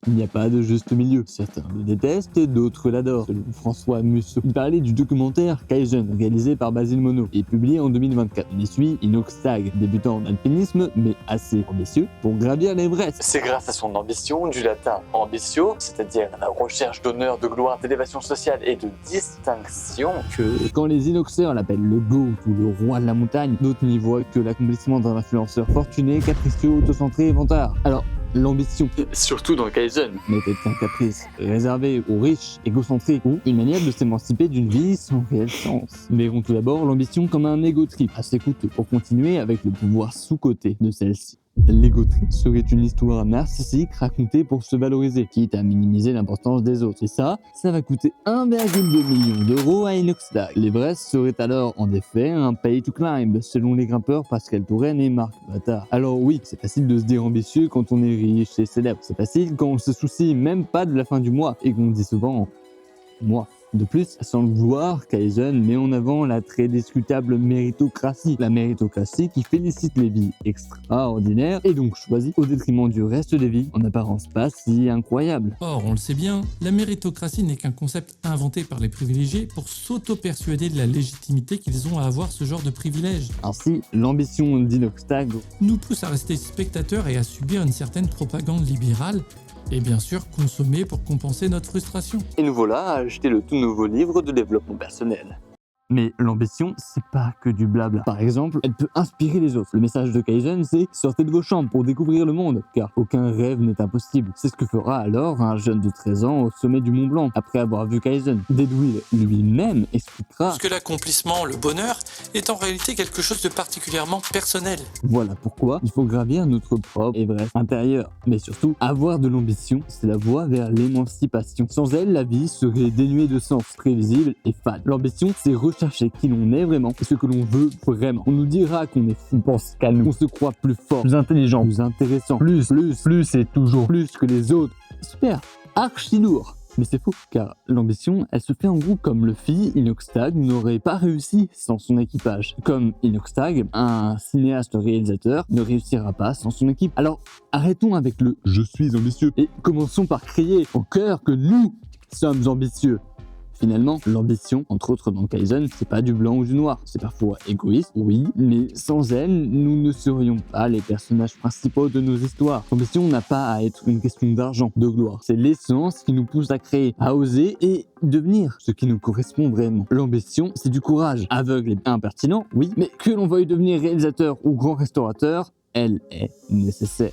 Il n'y a pas de juste milieu. Certains le détestent et d'autres l'adorent. Selon François Musso, il parlait du documentaire Kaizen, réalisé par Basil Monod et publié en 2024. On y suit Inoxtag, débutant en alpinisme, mais assez ambitieux pour gravir l'Everest. C'est grâce à son ambition, du latin ambitio, c'est-à-dire la recherche d'honneur, de gloire, d'élévation sociale et de distinction, que Quand les inoxeurs l'appellent le GOAT ou le roi de la montagne, d'autres n'y voient que l'accomplissement d'un influenceur fortuné, capricieux, autocentré et vantard. Alors, l'ambition surtout dans Kaizen. n'était qu'un caprice réservé aux riches, égocentriques ou une manière de s'émanciper d'une vie sans réel sens. Verrons tout d'abord l'ambition comme un ego trip assez coûteux pour continuer avec le pouvoir sous-coté de celle-ci. L'ego trip serait une histoire narcissique racontée pour se valoriser, quitte à minimiser l'importance des autres. Et ça va coûter 1,2 million d'euros à Inoxtag. L'Everest serait alors en effet un pay to climb, selon les grimpeurs Pascal Touraine et Marc Bâtard. Alors oui, c'est facile de se dire ambitieux quand on est riche et célèbre. C'est facile quand on se soucie même pas de la fin du mois et qu'on dit souvent « moi ». De plus, sans le vouloir, Kaizen met en avant la très discutable méritocratie. La méritocratie qui félicite les vies extraordinaires et donc choisie au détriment du reste des vies en apparence pas si incroyables. Or, on le sait bien, la méritocratie n'est qu'un concept inventé par les privilégiés pour s'auto-persuader de la légitimité qu'ils ont à avoir ce genre de privilèges. Ainsi, l'ambition d'Inoxtag Nous pousse à rester spectateurs et à subir une certaine propagande libérale, et bien sûr consommer pour compenser notre frustration. Et nous voilà à acheter le tout nouveau livre de développement personnel. Mais l'ambition, c'est pas que du blabla. Par exemple, elle peut inspirer les autres. Le message de Kaizen, c'est « sortez de vos chambres pour découvrir le monde », car aucun rêve n'est impossible. C'est ce que fera alors un jeune de 13 ans au sommet du Mont Blanc, après avoir vu Kaizen. Deadwill lui-même expliquera Parce que l'accomplissement, le bonheur, est en réalité quelque chose de particulièrement personnel. voilà pourquoi il faut gravir notre propre Everest intérieur. Mais surtout, avoir de l'ambition, c'est la voie vers l'émancipation. Sans elle, la vie serait dénuée de sens, prévisible et fade. L'ambition, c'est chercher qui l'on est vraiment et ce que l'on veut vraiment. On nous dira qu'on est fou, on pense qu'à nous, on se croit plus fort, plus intelligent, plus intéressant, plus et toujours plus que les autres. Super, archi lourd. Mais c'est faux, car l'ambition, elle se fait en groupe. Comme le fit, Inoxtag n'aurait pas réussi sans son équipage. Comme Inoxtag, un cinéaste-réalisateur ne réussira pas sans son équipe. Alors, arrêtons avec le « je suis ambitieux » et commençons par crier au cœur que nous sommes ambitieux. Finalement, l'ambition, entre autres dans Kaizen, c'est pas du blanc ou du noir. C'est parfois égoïste, oui, mais sans elle, nous ne serions pas les personnages principaux de nos histoires. L'ambition n'a pas à être une question d'argent, de gloire. C'est l'essence qui nous pousse à créer, à oser et devenir ce qui nous correspond vraiment. L'ambition, c'est du courage, aveugle et impertinent, oui, mais que l'on veuille devenir réalisateur ou grand restaurateur, elle est nécessaire.